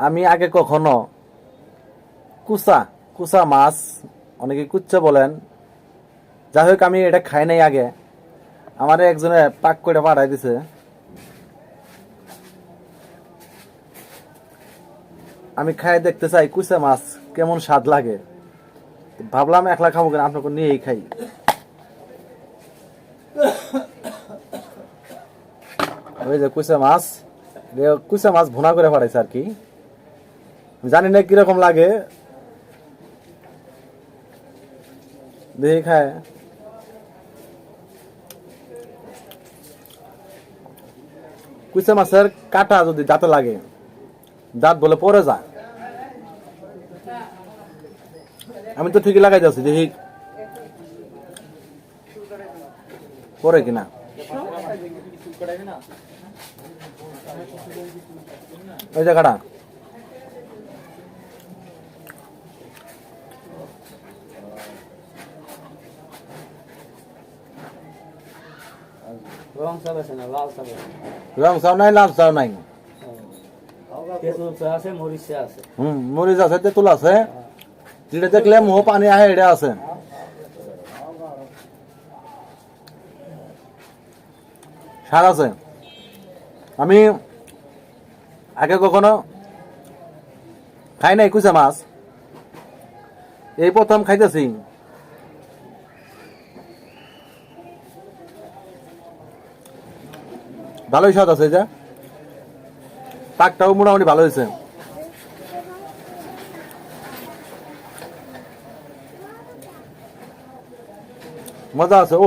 আমি আগে কখনো কুচা কুচা মাছ, অনেকে কুচ্চা বলেন, যাই হোক আমি এটা খাই নাই আগে। আমার একজনে পাক করে পাঠাই দিছে। আমি খাই দেখতে চাই কুচা মাছ কেমন স্বাদ লাগে। ভাবলাম একলা খাবো কেন, আপনাকে নিয়েই খাই। ওই যে কুচা মাছ, কুচা মাছ ভুনা করে পাঠাইছে আর কি। জানি না কিরকম লাগে, দেখি খায়। কুচা মাছের কাটা যদি দাঁতে লাগে, দাঁত বলে পড়ে যায়। আমি তো ঠিকই লাগাই যাচ্ছি, দেখি পরে কিনা। ওই জায়গাটা রং চাল আছে না, লাল চাল আছে। রং চাও নাই, লাল চাও নাই। তেঁতুল চা আছে, মরিচ চা আছে। মরিচ আছে, তেঁতুল আছে। যেটা দেখলে মুহ পানি আহে এটা আছে। স্বাদ আছে। আমি আগে কখনো খাই নাই কুচা মাছ, এই প্রথম খাইতেছি। ভালোই স্বাদ আছে, যা পাকটাও মোটামুটি ভালো হয়েছে। মজা আছে। ও